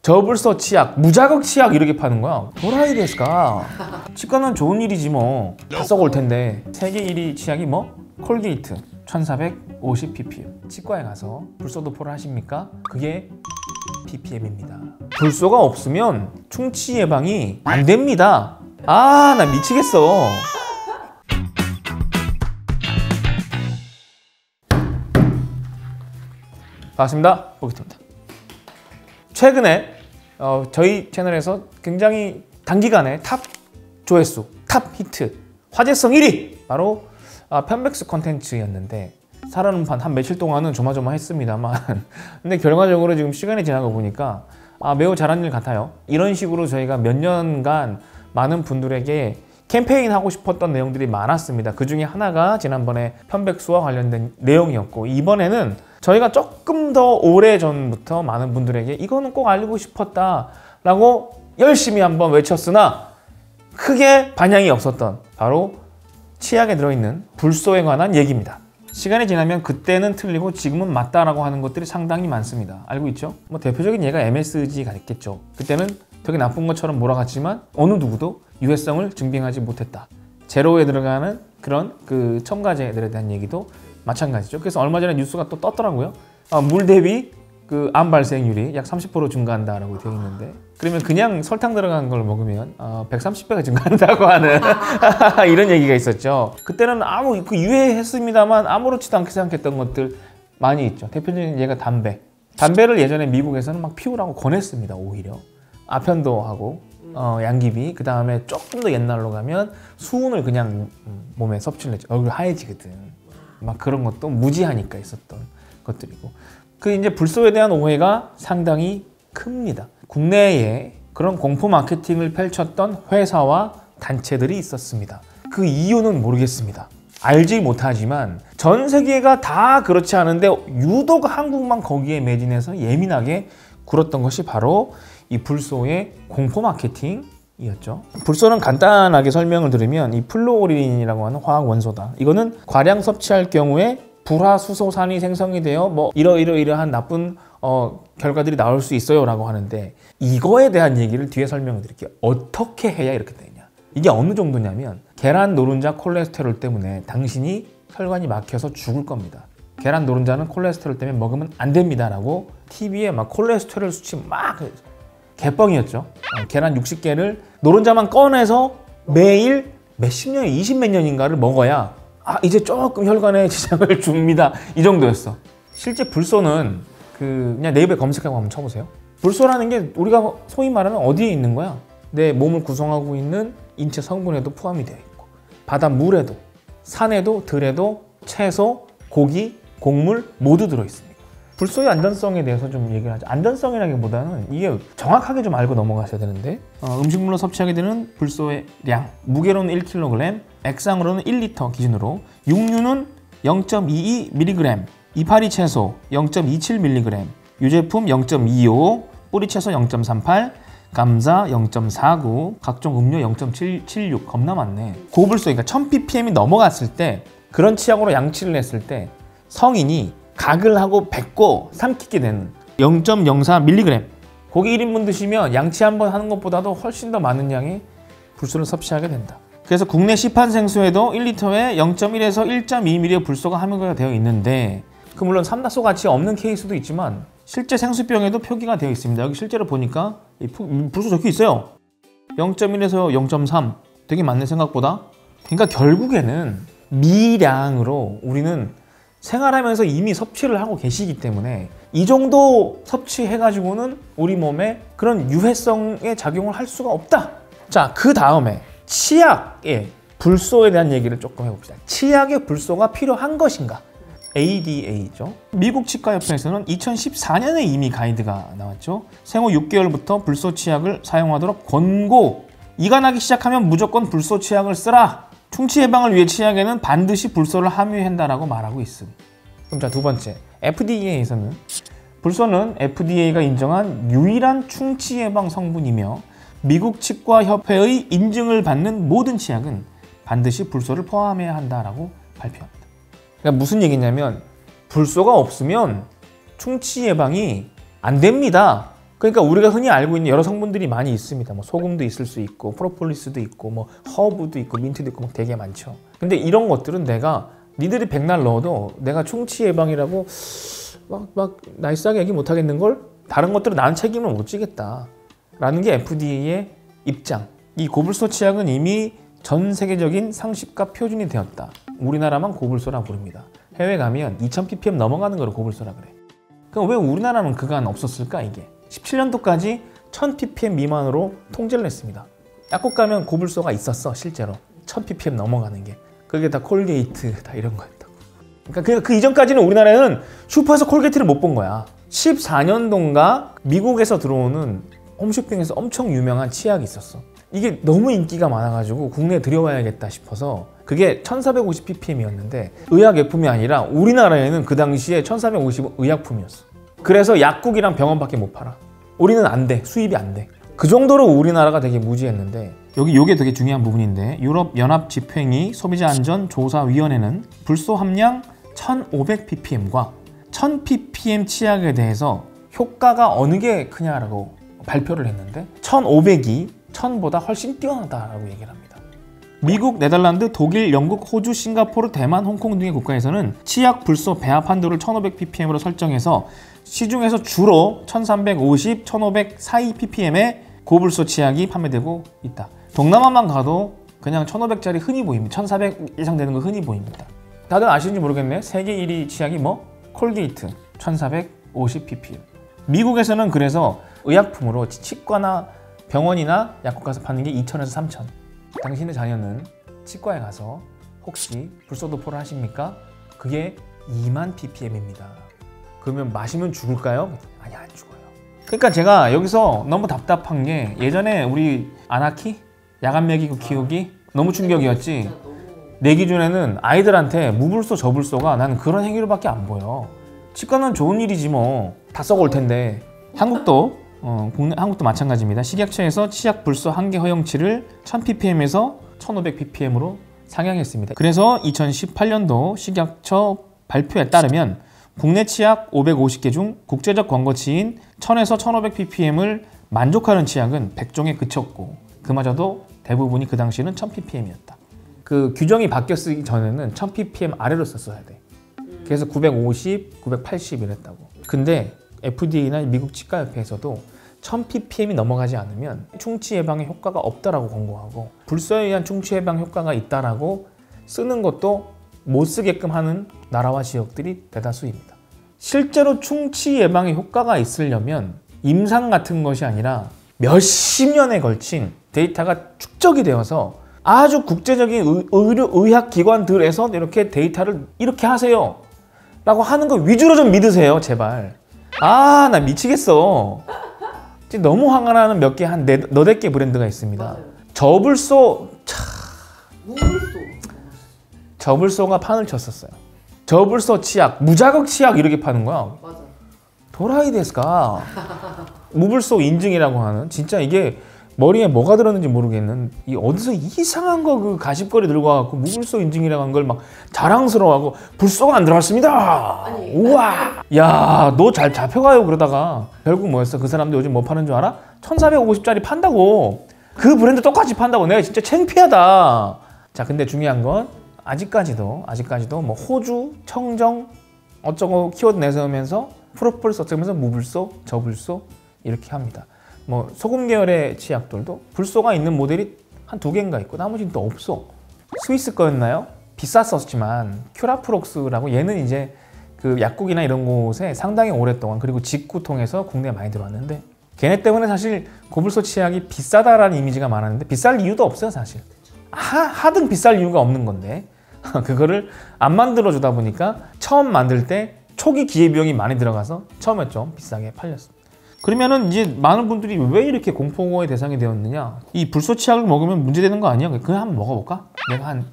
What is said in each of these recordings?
저불소 치약, 무자극 치약 이렇게 파는 거야. 도라이 데스까? 치과는 좋은 일이지 뭐. 다 썩을 텐데. 세계 1위 치약이 뭐? 콜게이트 1450ppm. 치과에 가서 불소 도포를 하십니까? 그게 ppm입니다. 불소가 없으면 충치 예방이 안 됩니다. 아, 나 미치겠어. 반갑습니다. 보기트입니다. 최근에 저희 채널에서 굉장히 단기간에 탑 조회수, 탑 히트, 화제성 1위! 바로 편백스 컨텐츠였는데 살아남은 한 며칠 동안은 조마조마했습니다만 근데 결과적으로 지금 시간이 지나고 보니까 매우 잘한 일 같아요. 이런 식으로 저희가 몇 년간 많은 분들에게 캠페인하고 싶었던 내용들이 많았습니다. 그 중에 하나가 지난번에 편백수와 관련된 내용이었고, 이번에는 저희가 조금 더 오래전부터 많은 분들에게 이거는 꼭 알리고 싶었다 라고 열심히 한번 외쳤으나 크게 반향이 없었던 바로 치약에 들어있는 불소에 관한 얘기입니다. 시간이 지나면 그때는 틀리고 지금은 맞다라고 하는 것들이 상당히 많습니다. 알고 있죠? 뭐 대표적인 예가 MSG가 있겠죠. 그때는 되게 나쁜 것처럼 몰아갔지만 어느 누구도 유해성을 증빙하지 못했다. 제로에 들어가는 그런 그 첨가제들에 대한 얘기도 마찬가지죠. 그래서 얼마 전에 뉴스가 또 떴더라고요. 물 대비 그 암 발생률이 약 30% 증가한다라고 되어 있는데, 그러면 그냥 설탕 들어간 걸 먹으면 130배가 증가한다고 하는 이런 얘기가 있었죠. 그때는 그 유해했습니다만 아무렇지도 않게 생각했던 것들 많이 있죠. 대표적인 예가 담배. 담배를 예전에 미국에서는 막 피우라고 권했습니다. 오히려 아편도하고 양귀비, 그 다음에 조금 더 옛날로 가면 수은을 그냥 몸에 섭취를 했죠. 얼굴 하얘지거든. 막 그런 것도 무지하니까 있었던 것들이고, 그 이제 불소에 대한 오해가 상당히 큽니다. 국내에 그런 공포 마케팅을 펼쳤던 회사와 단체들이 있었습니다. 그 이유는 모르겠습니다. 알지 못하지만 전 세계가 다 그렇지 않은데 유독 한국만 거기에 매진해서 예민하게 굴었던 것이 바로 이 불소의 공포 마케팅이었죠. 불소는 간단하게 설명을 드리면 이 플루오리린이라고 하는 화학 원소다. 이거는 과량 섭취할 경우에 불화수소산이 생성이 되어 뭐 이러이러한 나쁜 결과들이 나올 수 있어요 라고 하는데, 이거에 대한 얘기를 뒤에 설명을 드릴게요. 어떻게 해야 이렇게 되냐. 이게 어느 정도냐면 계란 노른자 콜레스테롤 때문에 당신이 혈관이 막혀서 죽을 겁니다. 계란 노른자는 콜레스테롤 때문에 먹으면 안 됩니다 라고 TV에 막 콜레스테롤 수치 막 개뻥이었죠. 계란 60개를 노른자만 꺼내서 매일 몇십 년, 20몇 년인가를 먹어야 이제 조금 혈관에 지장을 줍니다. 이 정도였어. 실제 불소는 그냥 네이버에 검색하고 한번 쳐보세요. 불소라는 게 우리가 소위 말하는 어디에 있는 거야? 내 몸을 구성하고 있는 인체 성분에도 포함이 되어 있고, 바닷물에도, 산에도, 들에도, 채소, 고기, 곡물 모두 들어있습니다. 불소의 안전성에 대해서 좀 얘기를 하죠. 안전성이라기보다는 이게 정확하게 좀 알고 넘어가셔야 되는데, 음식물로 섭취하게 되는 불소의 량, 무게로는 1kg, 액상으로는 1L 기준으로, 육류는 0.22mg, 이파리 채소 0.27mg, 유제품 0.25, 뿌리채소 0.38, 감자 0.49, 각종 음료 0.76, 겁나 많네. 고불소, 그러니까 1000ppm이 넘어갔을 때, 그런 치약으로 양치를 했을 때 성인이 각을 하고 뱉고 삼키게 되는 0.04mg, 고기 1인분 드시면 양치 한 번 하는 것보다도 훨씬 더 많은 양의 불소를 섭취하게 된다. 그래서 국내 시판 생수에도 1리터에 0.1에서 1.2mg의 불소가 함유가 되어 있는데, 물론 삼다소 가치 없는 케이스도 있지만 실제 생수병에도 표기가 되어 있습니다. 여기 실제로 보니까 불소 적혀 있어요. 0.1에서 0.3, 되게 많네 생각보다. 그러니까 결국에는 미량으로 우리는 생활하면서 이미 섭취를 하고 계시기 때문에 이 정도 섭취해가지고는 우리 몸에 그런 유해성의 작용을 할 수가 없다. 자, 그 다음에 치약의 불소에 대한 얘기를 조금 해봅시다. 치약의 불소가 필요한 것인가? ADA죠. 미국 치과협회에서는 2014년에 이미 가이드가 나왔죠. 생후 6개월부터 불소 치약을 사용하도록 권고. 이가 나기 시작하면 무조건 불소 치약을 쓰라. 충치 예방을 위해 치약에는 반드시 불소를 함유한다라고 말하고 있습니다. 그럼 자, 두 번째, FDA에서는 불소는 FDA가 인정한 유일한 충치 예방 성분이며 미국 치과협회의 인증을 받는 모든 치약은 반드시 불소를 포함해야 한다라고 발표합니다. 그러니까 무슨 얘기냐면 불소가 없으면 충치 예방이 안 됩니다. 그러니까 우리가 흔히 알고 있는 여러 성분들이 많이 있습니다. 뭐 소금도 있을 수 있고 프로폴리스도 있고 뭐 허브도 있고 민트도 있고 막 되게 많죠. 근데 이런 것들은 내가 니들이 백날 넣어도 내가 충치 예방이라고 막 나이스하게 얘기 못 하겠는걸? 다른 것들은 나는 책임을 못 지겠다 라는 게 FDA의 입장. 이 고불소 치약은 이미 전 세계적인 상식과 표준이 되었다. 우리나라만 고불소라 부릅니다. 해외 가면 2000ppm 넘어가는 거를 고불소라 그래. 그럼 왜 우리나라는 그간 없었을까 이게? 17년도까지 1000ppm 미만으로 통제를 했습니다. 약국 가면 고불소가 있었어 실제로. 1000ppm 넘어가는 게. 그게 다 콜게이트 다 이런 거였다고. 그러니까 그 이전까지는 우리나라는 슈퍼에서 콜게이트를 못 본 거야. 14년도인가 미국에서 들어오는 홈쇼핑에서 엄청 유명한 치약이 있었어. 이게 너무 인기가 많아가지고 국내에 들여와야겠다 싶어서 그게 1450ppm이었는데 의약예품이 아니라 우리나라에는 그 당시에 1450은 의약품이었어. 그래서 약국이랑 병원밖에 못 팔아. 우리는 안 돼. 수입이 안 돼. 그 정도로 우리나라가 되게 무지했는데 요게 되게 중요한 부분인데 유럽연합집행위 소비자안전조사위원회는 불소 함량 1500ppm과 1000ppm 치약에 대해서 효과가 어느 게 크냐라고 발표를 했는데 1500이 1000보다 훨씬 뛰어나다라고 얘기를 합니다. 미국, 네덜란드, 독일, 영국, 호주, 싱가포르, 대만, 홍콩 등의 국가에서는 치약 불소 배합 한도를 1500ppm으로 설정해서 시중에서 주로 1350, 1500 사이 ppm의 고불소 치약이 판매되고 있다. 동남아만 가도 그냥 1500짜리 흔히 보입니다. 1400 이상 되는 거 흔히 보입니다. 다들 아시는지 모르겠네. 세계 1위 치약이 뭐? 콜게이트 1450ppm. 미국에서는 그래서 의약품으로 치과나 병원이나 약국 가서 파는 게 2000에서 3000. 당신의 자녀는 치과에 가서 혹시 불소 도포를 하십니까? 그게 2만 ppm입니다. 그러면 마시면 죽을까요? 아니 안 죽어요. 그러니까 제가 여기서 너무 답답한 게 예전에 우리 아나키? 야간 먹이고 키우기? 너무 충격이었지. 내 기준에는 아이들한테 무불소 저불소가 나는 그런 행위로밖에 안 보여. 치과는 좋은 일이지 뭐. 다 썩어올 텐데. 한국도 마찬가지입니다. 식약처에서 치약 불소 한계 허용치를 1000ppm에서 1500ppm으로 상향했습니다. 그래서 2018년도 식약처 발표에 따르면 국내 치약 550개 중 국제적 권고치인 1000에서 1500ppm을 만족하는 치약은 100종에 그쳤고 그마저도 대부분이 그 당시는 1000ppm이었다. 그 규정이 바뀌었기 전에는 1000ppm 아래로 썼어야 돼. 그래서 950, 980 이랬다고. 근데 FDA나 미국 치과협회에서도 1000ppm이 넘어가지 않으면 충치 예방에 효과가 없다라고 권고하고 불소에 의한 충치 예방 효과가 있다라고 쓰는 것도 못 쓰게끔 하는 나라와 지역들이 대다수입니다. 실제로 충치 예방에 효과가 있으려면 임상 같은 것이 아니라 몇십 년에 걸친 데이터가 축적이 되어서 아주 국제적인 의학기관들에서 이렇게 데이터를 이렇게 하세요 라고 하는 거 위주로 좀 믿으세요 제발. 아 나 미치겠어. 너무 화가 나는 몇 개 한 너댓 개 브랜드가 있습니다. 맞아요. 저불소 무불소 저불소가 판을 쳤었어요. 저불소 치약, 무자극 치약 이렇게 파는 거야. 맞아. 도라이 데스까. 무불소 인증이라고 하는 진짜 이게 머리에 뭐가 들었는지 모르겠는 이 어디서 이상한 거 그 가십거리 들고 와갖고 무불소 인증이라고 한 걸 막 자랑스러워하고 불소가 안 들어갔습니다. 아니, 우와. 야, 너 잘 잡혀가요 그러다가 결국 뭐였어? 그 사람들 요즘 뭐 파는 줄 알아? 1450짜리 판다고. 그 브랜드 똑같이 판다고. 내가 진짜 창피하다. 자, 근데 중요한 건 아직까지도 뭐 호주, 청정 어쩌고 키워드 내세우면서 프로폴 써면서 무불소, 저불소 이렇게 합니다. 뭐 소금 계열의 치약들도 불소가 있는 모델이 한 2개인가 있고 나머지는 또 없어. 스위스 거였나요? 비쌌었지만 큐라프록스라고 얘는 이제 그 약국이나 이런 곳에 상당히 오랫동안 그리고 직구 통해서 국내에 많이 들어왔는데 걔네 때문에 사실 고불소 치약이 비싸다라는 이미지가 많았는데 비쌀 이유도 없어요 사실. 하등 비쌀 이유가 없는 건데 그거를 안 만들어주다 보니까 처음 만들 때 초기 기회비용이 많이 들어가서 처음에 좀 비싸게 팔렸습니다. 그러면은 이제 많은 분들이 왜 이렇게 공포의 대상이 되었느냐? 이 불소 치약을 먹으면 문제되는 거 아니야? 그냥 한번 먹어볼까? 내가 한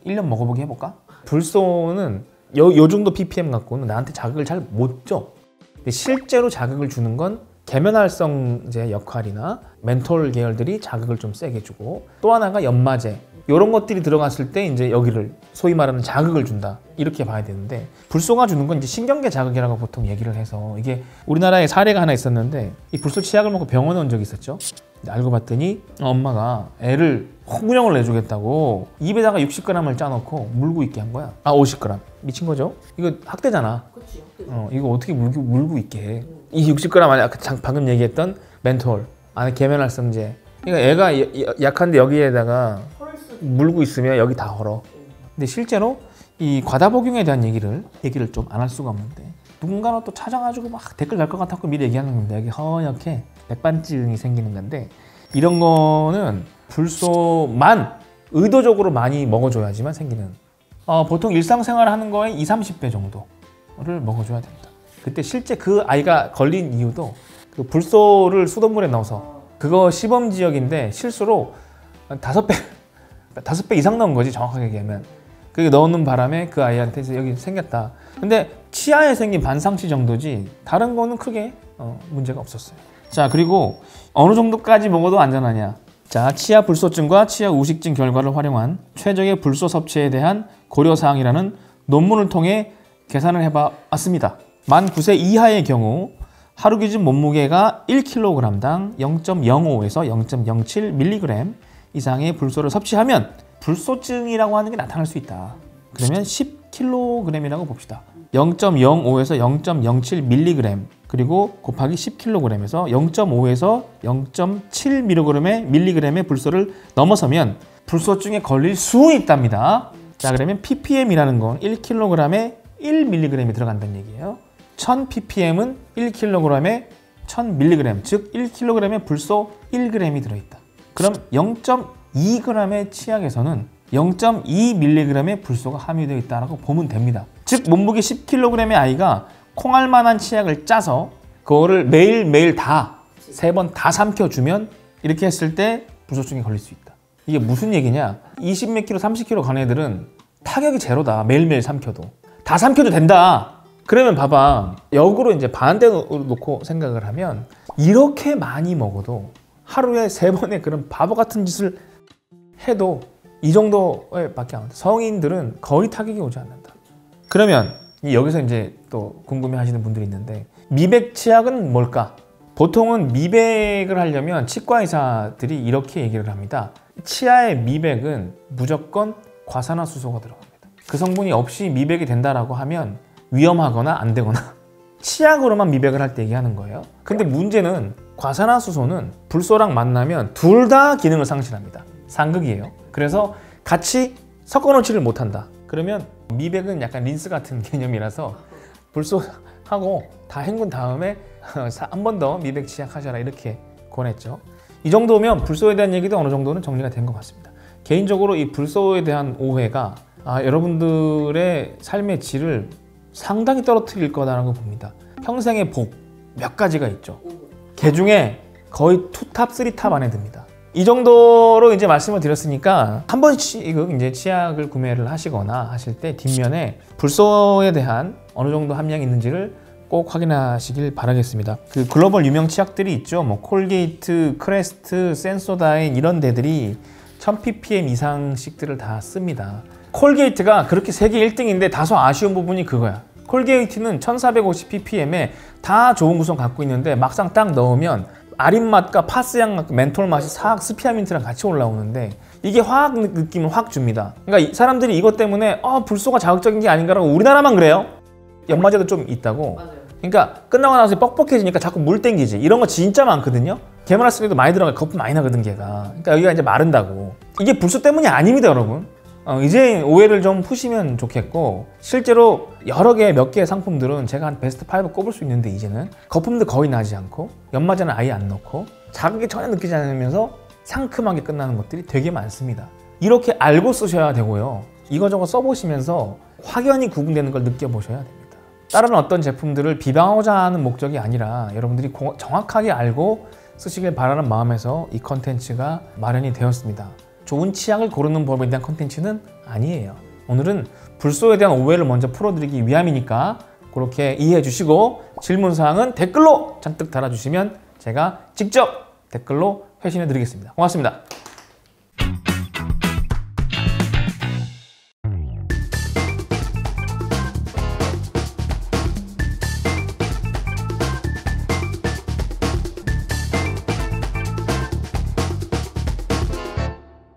1년 먹어보게 해볼까? 불소는 요 정도 ppm 갖고는 나한테 자극을 잘 못 줘. 근데 실제로 자극을 주는 건 계면활성제 역할이나 멘톨 계열들이 자극을 좀 세게 주고 또 하나가 연마제, 이런 것들이 들어갔을 때 이제 여기를 소위 말하는 자극을 준다 이렇게 봐야 되는데, 불소가 주는 건 이제 신경계 자극이라고 보통 얘기를 해서, 이게 우리나라에 사례가 하나 있었는데 이 불소 치약을 먹고 병원에 온 적이 있었죠. 알고 봤더니 엄마가 애를 홍군형을 내주겠다고 입에다가 60g을 짜놓고 물고 있게 한 거야. 50g. 미친 거죠? 이거 학대잖아. 그치. 이거 어떻게 물고 있게 해. 이 60g 안에 방금 얘기했던 멘톨, 안에 계면활성제. 그러니까 애가 약한데 여기에다가 물고 있으면 여기 다 헐어. 근데 실제로 이 과다 복용에 대한 얘기를 좀 안 할 수가 없는데, 누군가는 또 찾아가지고 막 댓글 달 것 같았고 미리 얘기하는 건데, 여기 허옇게 백반증이 생기는 건데, 이런 거는 불소만 의도적으로 많이 먹어줘야지만 생기는, 보통 일상생활 하는 거에 20-30배 정도를 먹어줘야 됩니다. 그때 실제 그 아이가 걸린 이유도 그 불소를 수돗물에 넣어서, 그거 시범 지역인데 실수로 5배 이상 넣은 거지, 정확하게 얘기하면. 그게 넣는 바람에 그 아이한테 여기 생겼다. 근데 치아에 생긴 반상치 정도지 다른 거는 크게 문제가 없었어요. 자, 그리고 어느 정도까지 먹어도 안전하냐. 자, 치아 불소증과 치아 우식증 결과를 활용한 최적의 불소 섭취에 대한 고려사항이라는 논문을 통해 계산을 해봤습니다. 만 9세 이하의 경우 하루 기준 몸무게가 1kg당 0.05에서 0.07mg 이상의 불소를 섭취하면 불소증이라고 하는 게 나타날 수 있다. 그러면 10kg이라고 봅시다. 0.05에서 0.07mg 그리고 곱하기 10kg에서 0.5에서 0.7mg의 불소를 넘어서면 불소증에 걸릴 수 있답니다. 자, 그러면 ppm이라는 건 1kg에 1mg이 들어간다는 얘기예요. 1000ppm은 1kg에 1000mg, 즉 1kg에 불소 1g이 들어있다. 그럼 0.2g의 치약에서는 0.2mg의 불소가 함유되어 있다고 보면 됩니다. 즉 몸무게 10kg의 아이가 콩알만한 치약을 짜서 그거를 매일매일 다 3번 다 삼켜주면, 이렇게 했을 때 불소증에 걸릴 수 있다. 이게 무슨 얘기냐, 20몇 킬로 30kg 간 애들은 타격이 제로다. 매일매일 삼켜도 다 삼켜도 된다. 그러면 봐봐, 역으로 이제 반대로 놓고 생각을 하면, 이렇게 많이 먹어도 하루에 3번의 그런 바보 같은 짓을 해도 이 정도밖에 안 돼. 성인들은 거의 타격이 오지 않는다. 그러면 여기서 이제 또 궁금해하시는 분들이 있는데, 미백 치약은 뭘까? 보통은 미백을 하려면 치과 의사들이 이렇게 얘기를 합니다. 치아의 미백은 무조건 과산화수소가 들어갑니다. 그 성분이 없이 미백이 된다라고 하면 위험하거나 안 되거나 치약으로만 미백을 할 때 얘기하는 거예요. 근데 문제는 과산화수소는 불소랑 만나면 둘 다 기능을 상실합니다. 상극이에요. 그래서 같이 섞어놓지를 못한다. 그러면 미백은 약간 린스 같은 개념이라서 불소하고 다 헹군 다음에 한 번 더 미백 치약하셔라 이렇게 권했죠. 이 정도면 불소에 대한 얘기도 어느 정도는 정리가 된 것 같습니다. 개인적으로 이 불소에 대한 오해가 여러분들의 삶의 질을 상당히 떨어뜨릴 거다라고 봅니다. 평생의 복 몇 가지가 있죠. 그 중에 거의 2탑, 3탑 안에 듭니다. 이 정도로 이제 말씀을 드렸으니까 한 번씩 이제 치약을 구매를 하시거나 하실 때 뒷면에 불소에 대한 어느 정도 함량이 있는지를 꼭 확인하시길 바라겠습니다. 그 글로벌 유명 치약들이 있죠. 뭐 콜게이트, 크레스트, 센소다인 이런 데들이 1000ppm 이상씩들을 다 씁니다. 콜게이트가 그렇게 세계 1등인데 다소 아쉬운 부분이 그거야. 콜게이트는 1450ppm에 다 좋은 구성 갖고 있는데 막상 딱 넣으면 아린맛과 파스향, 멘톨 맛이 싹 스피아민트랑 같이 올라오는데, 이게 화학 느낌을 확 줍니다. 그러니까 사람들이 이것 때문에 불소가 자극적인 게 아닌가라고, 우리나라만 그래요. 연마제도 좀 있다고. 맞아요. 그러니까 끝나고 나서 뻑뻑해지니까 자꾸 물 땡기지. 이런 거 진짜 많거든요. 게말라스도 많이 들어가, 거품 많이 나거든 걔가. 그러니까 여기가 이제 마른다고. 이게 불소 때문이 아닙니다, 여러분. 이제 오해를 좀 푸시면 좋겠고, 실제로 여러 개, 몇 개의 상품들은 제가 한 베스트 5 꼽을 수 있는데, 이제는 거품도 거의 나지 않고 연마제는 아예 안 넣고 자극이 전혀 느끼지 않으면서 상큼하게 끝나는 것들이 되게 많습니다. 이렇게 알고 쓰셔야 되고요. 이거저거 써보시면서 확연히 구분되는 걸 느껴보셔야 됩니다. 다른 어떤 제품들을 비방하고자 하는 목적이 아니라 여러분들이 정확하게 알고 쓰시길 바라는 마음에서 이 컨텐츠가 마련이 되었습니다. 좋은 치약을 고르는 법에 대한 컨텐츠는 아니에요. 오늘은 불소에 대한 오해를 먼저 풀어드리기 위함이니까 그렇게 이해해 주시고, 질문사항은 댓글로 잔뜩 달아주시면 제가 직접 댓글로 회신해 드리겠습니다. 고맙습니다.